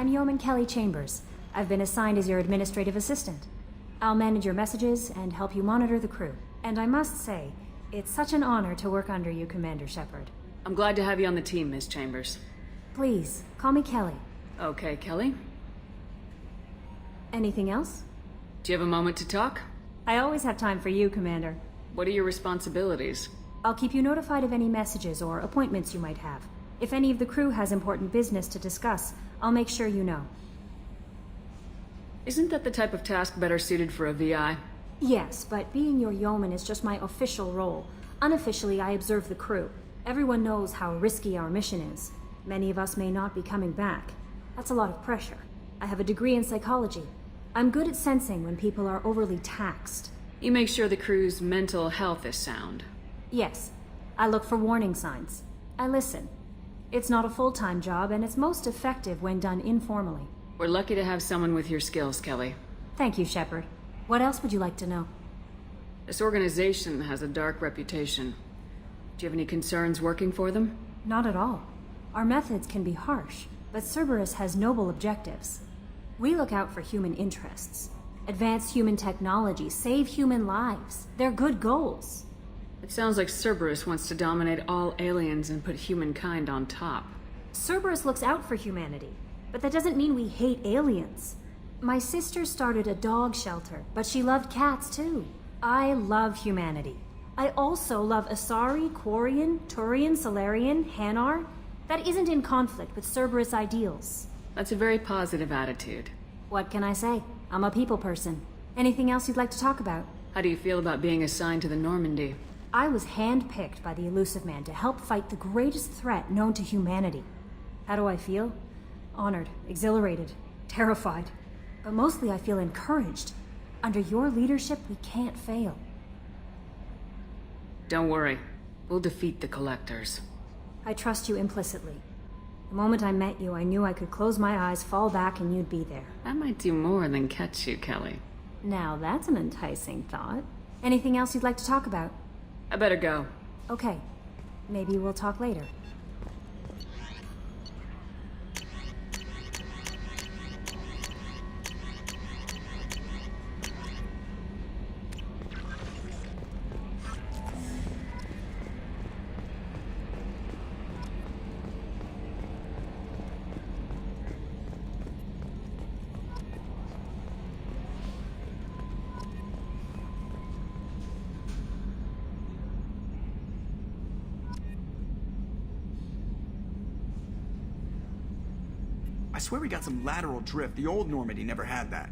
I'm Yeoman Kelly Chambers. I've been assigned as your administrative assistant. I'll manage your messages and help you monitor the crew. And I must say, it's such an honor to work under you, Commander Shepard. I'm glad to have you on the team, Miss Chambers. Please, call me Kelly. Okay, Kelly. Anything else? Do you have a moment to talk? I always have time for you, Commander. What are your responsibilities? I'll keep you notified of any messages or appointments you might have. If any of the crew has important business to discuss, I'll make sure you know. Isn't that the type of task better suited for a VI? Yes, but being your yeoman is just my official role. Unofficially, I observe the crew. Everyone knows how risky our mission is. Many of us may not be coming back. That's a lot of pressure. I have a degree in psychology. I'm good at sensing when people are overly taxed. You make sure the crew's mental health is sound. Yes. I look for warning signs. I listen. It's not a full-time job, and it's most effective when done informally. We're lucky to have someone with your skills, Kelly. Thank you, Shepard. What else would you like to know? This organization has a dark reputation. Do you have any concerns working for them? Not at all. Our methods can be harsh, but Cerberus has noble objectives. We look out for human interests. Advance human technology, save human lives. They're good goals. It sounds like Cerberus wants to dominate all aliens and put humankind on top. Cerberus looks out for humanity, but that doesn't mean we hate aliens. My sister started a dog shelter, but she loved cats too. I love humanity. I also love Asari, Quarian, Turian, Solarian, Hanar. That isn't in conflict with Cerberus ideals. That's a very positive attitude. What can I say? I'm a people person. Anything else you'd like to talk about? How do you feel about being assigned to the Normandy? I was handpicked by the Elusive Man to help fight the greatest threat known to humanity. How do I feel? Honored, exhilarated, terrified. But mostly I feel encouraged. Under your leadership, we can't fail. Don't worry. We'll defeat the Collectors. I trust you implicitly. The moment I met you, I knew I could close my eyes, fall back, and you'd be there. That might do more than catch you, Kelly. Now that's an enticing thought. Anything else you'd like to talk about? I better go. Okay. Maybe we'll talk later. I swear we got some lateral drift. The old Normandy never had that.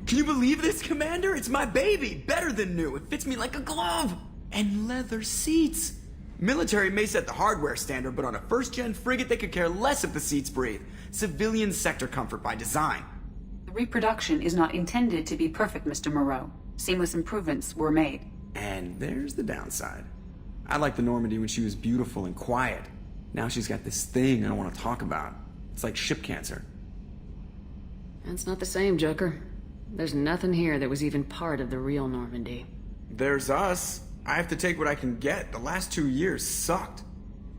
Can you believe this, Commander? It's my baby! Better than new. It fits me like a glove! And leather seats! Military may set the hardware standard, but on a first-gen frigate they could care less if the seats breathe. Civilian sector comfort by design. The reproduction is not intended to be perfect, Mr. Moreau. Seamless improvements were made. And there's the downside. I liked the Normandy when she was beautiful and quiet. Now she's got this thing I don't want to talk about. It's like ship cancer. That's not the same, Joker. There's nothing here that was even part of the real Normandy. There's us. I have to take what I can get. The last 2 years sucked.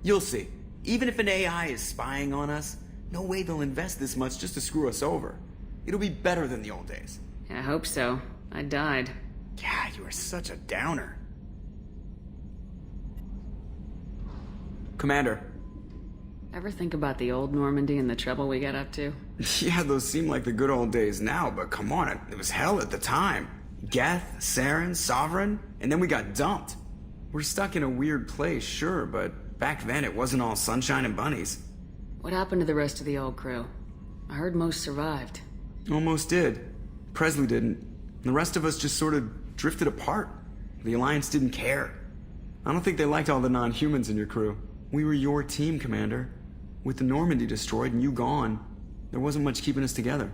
You'll see. Even if an AI is spying on us, no way they'll invest this much just to screw us over. It'll be better than the old days. I hope so. I died. Yeah, you are such a downer. Commander. Ever think about the old Normandy and the trouble we got up to? Yeah, those seem like the good old days now, but come on, it was hell at the time. Geth, Saren, Sovereign, and then we got dumped. We're stuck in a weird place, sure, but back then it wasn't all sunshine and bunnies. What happened to the rest of the old crew? I heard most survived. Almost did. Presley didn't. The rest of us just sort of drifted apart. The Alliance didn't care. I don't think they liked all the non-humans in your crew. We were your team, Commander. With the Normandy destroyed and you gone, there wasn't much keeping us together.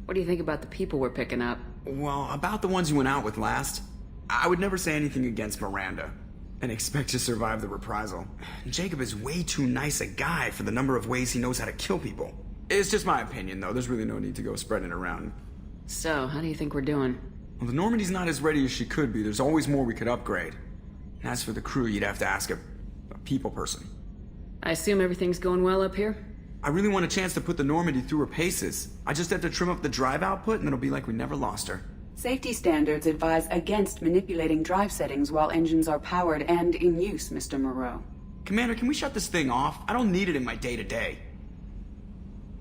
What do you think about the people we're picking up? Well, about the ones you went out with last, I would never say anything against Miranda and expect to survive the reprisal. Jacob is way too nice a guy for the number of ways he knows how to kill people. It's just my opinion, though. There's really no need to go spreading it around. So, how do you think we're doing? Well, the Normandy's not as ready as she could be. There's always more we could upgrade. As for the crew, you'd have to ask a people person. I assume everything's going well up here? I really want a chance to put the Normandy through her paces. I just have to trim up the drive output and it'll be like we never lost her. Safety standards advise against manipulating drive settings while engines are powered and in use, Mr. Moreau. Commander, can we shut this thing off? I don't need it in my day-to-day.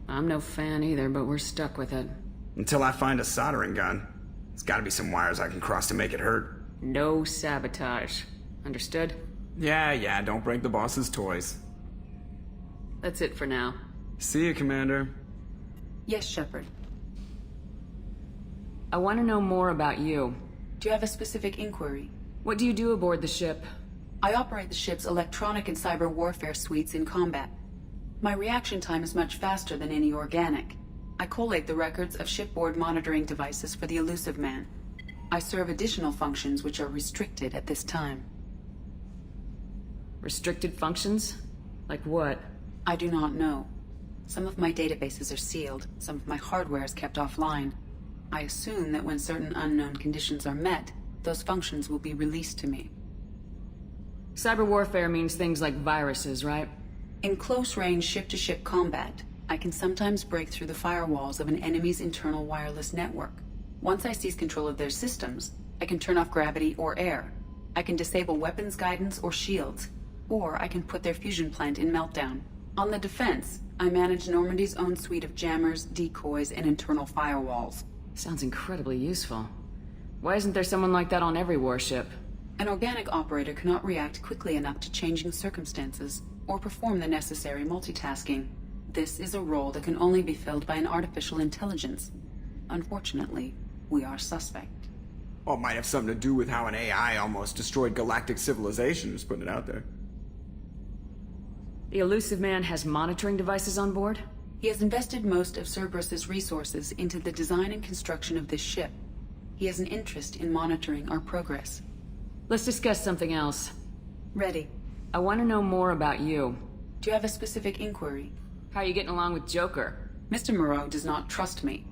I'm no fan either, but we're stuck with it. Until I find a soldering gun. There's gotta be some wires I can cross to make it hurt. No sabotage. Understood? Yeah, don't break the boss's toys. That's it for now. See you, Commander. Yes, Shepard. I want to know more about you. Do you have a specific inquiry? What do you do aboard the ship? I operate the ship's electronic and cyber warfare suites in combat. My reaction time is much faster than any organic. I collate the records of shipboard monitoring devices for the elusive man. I serve additional functions which are restricted at this time. Restricted functions? Like what? I do not know. Some of my databases are sealed, some of my hardware is kept offline. I assume that when certain unknown conditions are met, those functions will be released to me. Cyber warfare means things like viruses, right? In close-range ship-to-ship combat, I can sometimes break through the firewalls of an enemy's internal wireless network. Once I seize control of their systems, I can turn off gravity or air. I can disable weapons guidance or shields, or I can put their fusion plant in meltdown. On the defense, I manage Normandy's own suite of jammers, decoys, and internal firewalls. Sounds incredibly useful. Why isn't there someone like that on every warship? An organic operator cannot react quickly enough to changing circumstances, or perform the necessary multitasking. This is a role that can only be filled by an artificial intelligence. Unfortunately, we are suspect. Well, it might have something to do with how an AI almost destroyed galactic civilization, just putting it out there. The elusive man has monitoring devices on board? He has invested most of Cerberus's resources into the design and construction of this ship. He has an interest in monitoring our progress. Let's discuss something else. Ready. I want to know more about you. Do you have a specific inquiry? How are you getting along with Joker? Mr. Moreau does not trust me.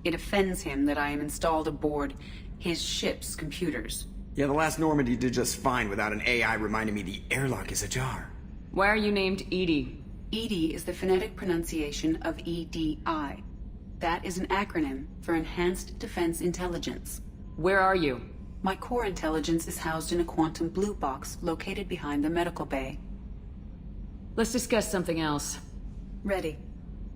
It offends him that I am installed aboard his ship's computers. Yeah, the last Normandy did just fine without an AI reminding me the airlock is ajar. Why are you named Edie? EDI is the phonetic pronunciation of EDI. That is an acronym for Enhanced Defense Intelligence. Where are you? My core intelligence is housed in a quantum blue box located behind the medical bay. Let's discuss something else. Ready.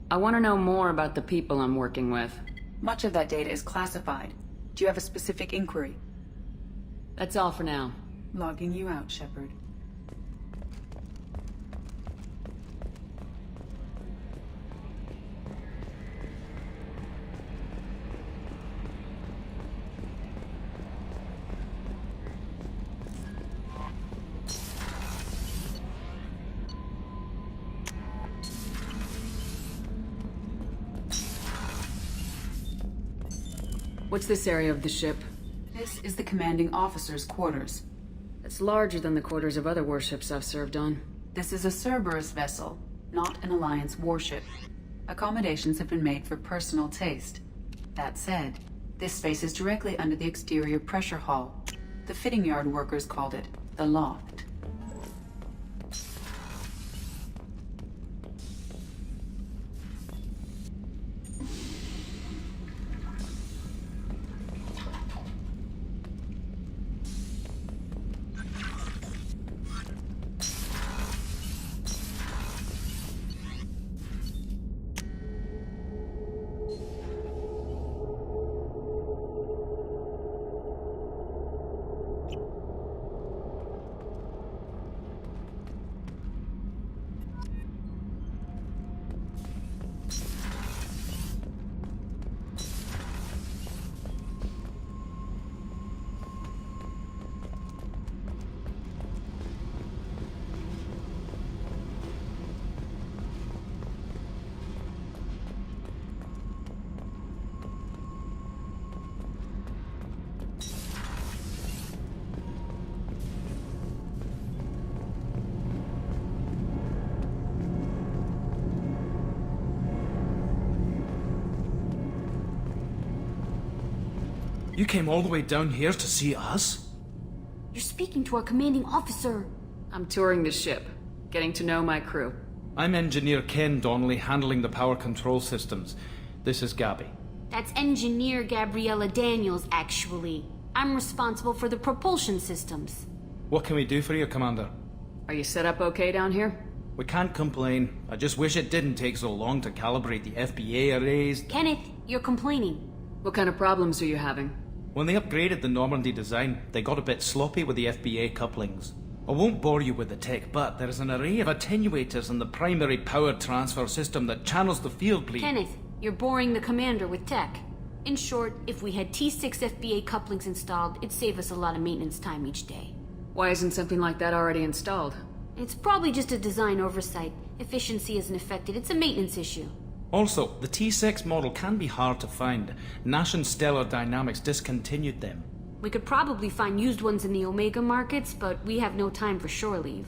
I want to know more about the people I'm working with. Much of that data is classified. Do you have a specific inquiry? That's all for now. Logging you out, Shepard. What's this area of the ship? This is the commanding officer's quarters. It's larger than the quarters of other warships I've served on. This is a Cerberus vessel, not an Alliance warship. Accommodations have been made for personal taste. That said, this space is directly under the exterior pressure hull. The fitting yard workers called it the loft. You came all the way down here to see us? You're speaking to our commanding officer. I'm touring the ship, getting to know my crew. I'm Engineer Ken Donnelly, handling the power control systems. This is Gabby. That's Engineer Gabriella Daniels, actually. I'm responsible for the propulsion systems. What can we do for you, Commander? Are you set up okay down here? We can't complain. I just wish it didn't take so long to calibrate the FBA arrays. Kenneth, you're complaining. What kind of problems are you having? When they upgraded the Normandy design, they got a bit sloppy with the FBA couplings. I won't bore you with the tech, but there is an array of attenuators in the primary power transfer system that channels the field bleed. Kenneth, you're boring the commander with tech. In short, if we had T6 FBA couplings installed, it'd save us a lot of maintenance time each day. Why isn't something like that already installed? It's probably just a design oversight. Efficiency isn't affected, it's a maintenance issue. Also, the T6 model can be hard to find. Nash and Stellar Dynamics discontinued them. We could probably find used ones in the Omega markets, but we have no time for shore leave.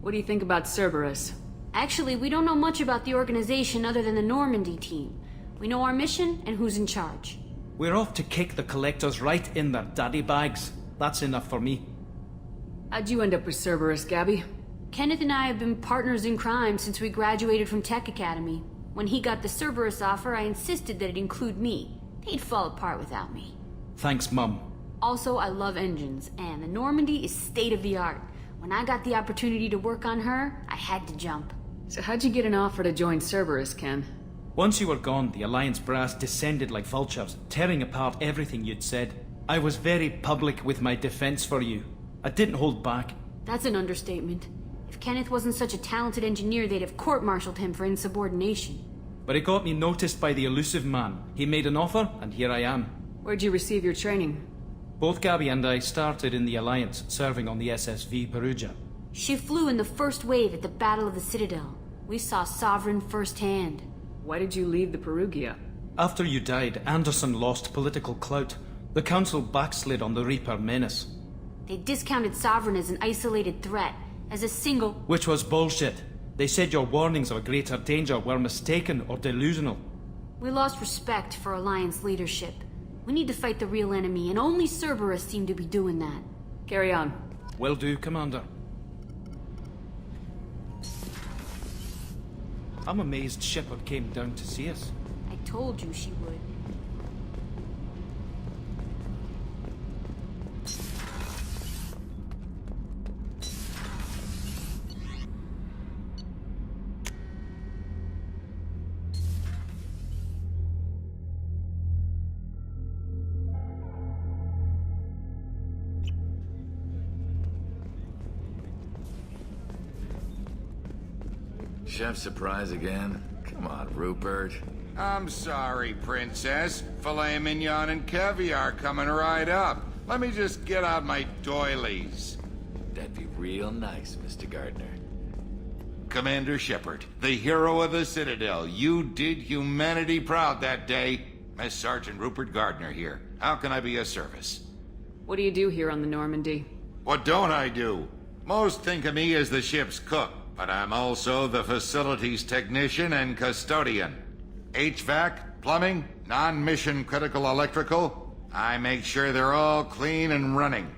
What do you think about Cerberus? Actually, we don't know much about the organization other than the Normandy team. We know our mission and who's in charge. We're off to kick the collectors right in their daddy bags. That's enough for me. How'd you end up with Cerberus, Gabby? Kenneth and I have been partners in crime since we graduated from Tech Academy. When he got the Cerberus offer, I insisted that it include me. They'd fall apart without me. Thanks, Mum. Also, I love engines, and the Normandy is state-of-the-art. When I got the opportunity to work on her, I had to jump. So how'd you get an offer to join Cerberus, Ken? Once you were gone, the Alliance brass descended like vultures, tearing apart everything you'd said. I was very public with my defense for you. I didn't hold back. That's an understatement. If Kenneth wasn't such a talented engineer, they'd have court-martialed him for insubordination. But it got me noticed by the elusive man. He made an offer, and here I am. Where'd you receive your training? Both Gabby and I started in the Alliance, serving on the SSV Perugia. She flew in the first wave at the Battle of the Citadel. We saw Sovereign firsthand. Why did you leave the Perugia? After you died, Anderson lost political clout. The Council backslid on the Reaper menace. They discounted Sovereign as an isolated threat, as a single... Which was bullshit. They said your warnings of a greater danger were mistaken or delusional. We lost respect for Alliance leadership. We need to fight the real enemy, and only Cerberus seemed to be doing that. Carry on. Will do, Commander. I'm amazed Shepard came down to see us. I told you she would. Chef surprise again? Come on, Rupert. I'm sorry, Princess. Filet mignon and caviar coming right up. Let me just get out my doilies. That'd be real nice, Mr. Gardner. Commander Shepard, the hero of the Citadel. You did humanity proud that day. Mess Sergeant Rupert Gardner here. How can I be of service? What do you do here on the Normandy? What don't I do? Most think of me as the ship's cook, but I'm also the facilities technician and custodian. HVAC, plumbing, non-mission critical electrical. I make sure they're all clean and running.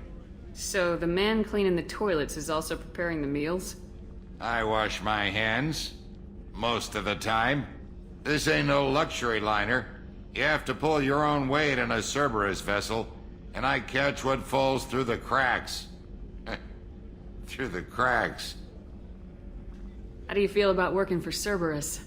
So the man cleaning the toilets is also preparing the meals? I wash my hands. Most of the time. This ain't no luxury liner. You have to pull your own weight in a Cerberus vessel, and I catch what falls through the cracks. Through the cracks. How do you feel about working for Cerberus?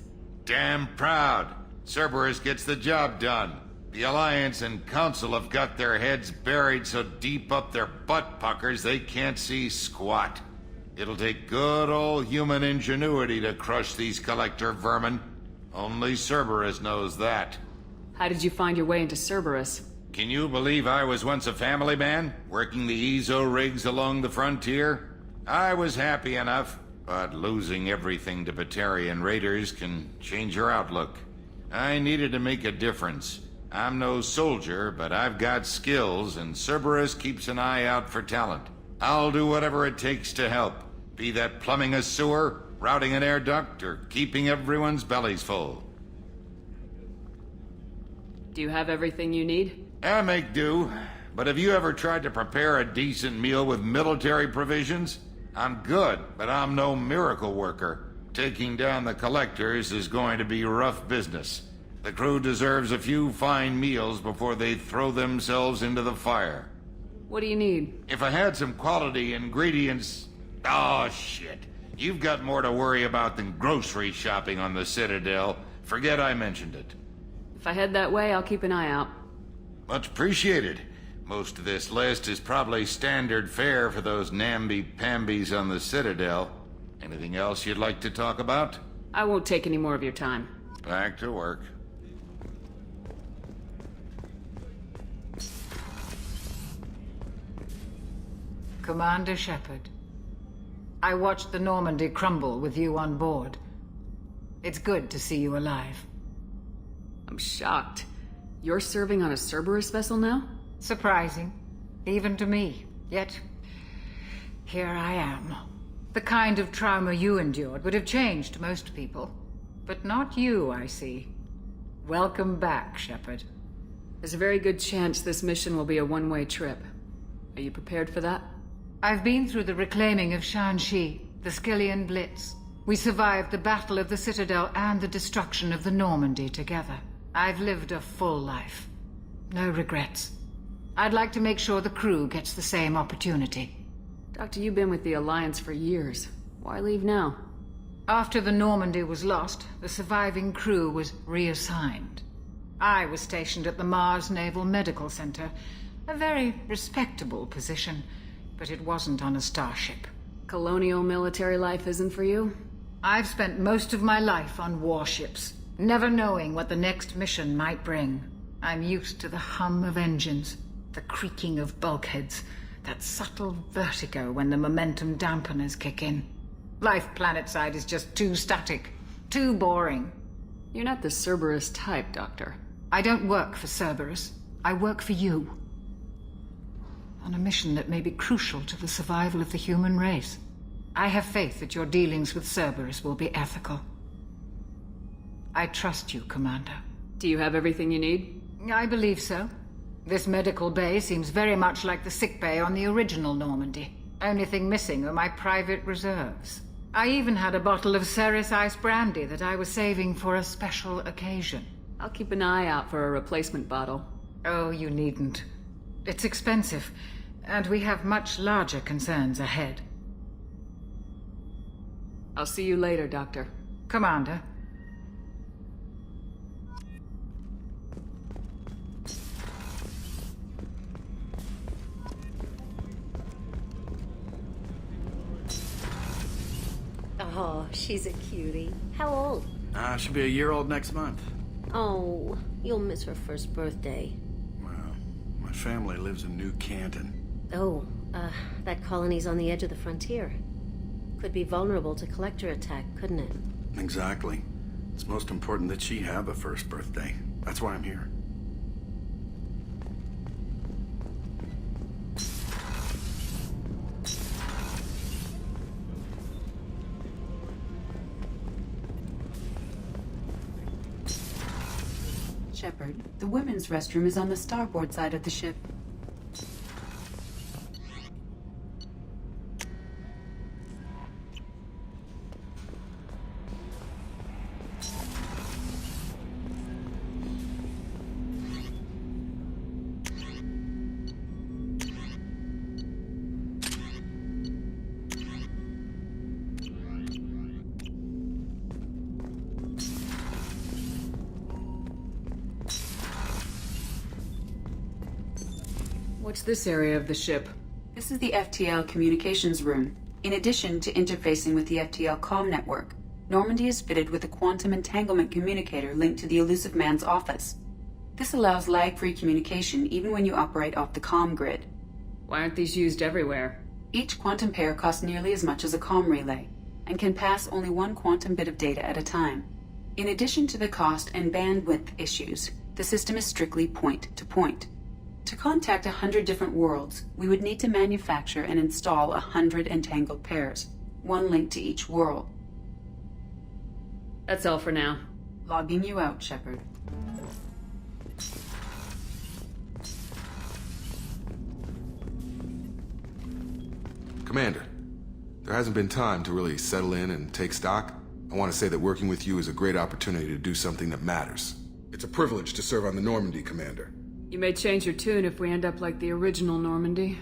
Damn proud. Cerberus gets the job done. The Alliance and Council have got their heads buried so deep up their butt puckers they can't see squat. It'll take good old human ingenuity to crush these collector vermin. Only Cerberus knows that. How did you find your way into Cerberus? Can you believe I was once a family man, working the EZO rigs along the frontier? I was happy enough, but losing everything to Batarian raiders can change your outlook. I needed to make a difference. I'm no soldier, but I've got skills, and Cerberus keeps an eye out for talent. I'll do whatever it takes to help, be that plumbing a sewer, routing an air duct, or keeping everyone's bellies full. Do you have everything you need? I make do. but have you ever tried to prepare a decent meal with military provisions? I'm good, but I'm no miracle worker. Taking down the collectors is going to be rough business. The crew deserves a few fine meals before they throw themselves into the fire. What do you need? If I had some quality ingredients... Oh, shit. You've got more to worry about than grocery shopping on the Citadel. Forget I mentioned it. If I head that way, I'll keep an eye out. Much appreciated. Most of this list is probably standard fare for those namby-pambies on the Citadel. Anything else you'd like to talk about? I won't take any more of your time. Back to work. Commander Shepard, I watched the Normandy crumble with you on board. It's good to see you alive. I'm shocked. You're serving on a Cerberus vessel now? Surprising, even to me. Yet, here I am. The kind of trauma you endured would have changed most people. But not you, I see. Welcome back, Shepard. There's a very good chance this mission will be a one-way trip. Are you prepared for that? I've been through the reclaiming of Shanxi, the Skillian Blitz. We survived the Battle of the Citadel and the destruction of the Normandy together. I've lived a full life. No regrets. I'd like to make sure the crew gets the same opportunity. Doctor, you've been with the Alliance for years. Why leave now? After the Normandy was lost, the surviving crew was reassigned. I was stationed at the Mars Naval Medical Center, a very respectable position, but it wasn't on a starship. Colonial military life isn't for you? I've spent most of my life on warships, never knowing what the next mission might bring. I'm used to the hum of engines, the creaking of bulkheads, that subtle vertigo when the momentum dampeners kick in. Life planetside is just too static, too boring. You're not the Cerberus type, Doctor. I don't work for Cerberus. I work for you. On a mission that may be crucial to the survival of the human race. I have faith that your dealings with Cerberus will be ethical. I trust you, Commander. Do you have everything you need? I believe so. This medical bay seems very much like the sick bay on the original Normandy. Only thing missing are my private reserves. I even had a bottle of Ceres Ice brandy that I was saving for a special occasion. I'll keep an eye out for a replacement bottle. Oh, you needn't. It's expensive, and we have much larger concerns ahead. I'll see you later, Doctor. Commander. Oh, she's a cutie. How old? She'll be a year old next month. Oh, you'll miss her first birthday. Well, my family lives in New Canton. Oh, that colony's on the edge of the frontier. Could be vulnerable to collector attack, couldn't it? Exactly. It's most important that she have a first birthday. That's why I'm here. Shepard, the women's restroom is on the starboard side of the ship. What's this area of the ship? This is the FTL communications room. In addition to interfacing with the FTL comm network, Normandy is fitted with a quantum entanglement communicator linked to the Elusive Man's office. This allows lag-free communication even when you operate off the comm grid. Why aren't these used everywhere? Each quantum pair costs nearly as much as a comm relay, and can pass only one quantum bit of data at a time. In addition to the cost and bandwidth issues, the system is strictly point-to-point. To contact 100 different worlds, we would need to manufacture and install 100 entangled pairs, one link to each world. That's all for now. Logging you out, Shepard. Commander, there hasn't been time to really settle in and take stock. I want to say that working with you is a great opportunity to do something that matters. It's a privilege to serve on the Normandy, Commander. You may change your tune if we end up like the original Normandy.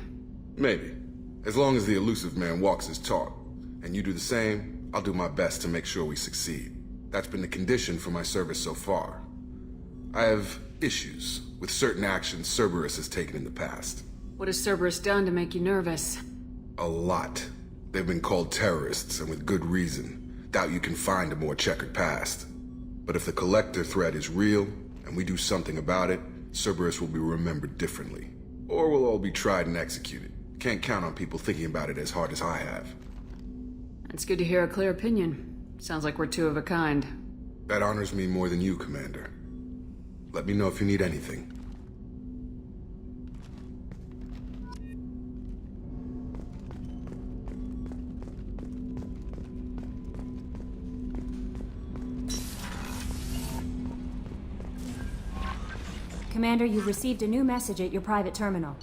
Maybe. As long as the elusive man walks his talk, and you do the same, I'll do my best to make sure we succeed. That's been the condition for my service so far. I have issues with certain actions Cerberus has taken in the past. What has Cerberus done to make you nervous? A lot. They've been called terrorists, and with good reason. Doubt you can find a more checkered past. But if the Collector threat is real, and we do something about it, Cerberus will be remembered differently. Or we'll all be tried and executed. Can't count on people thinking about it as hard as I have. It's good to hear a clear opinion. Sounds like we're two of a kind. That honors me more than you, Commander. Let me know if you need anything. Commander, you've received a new message at your private terminal.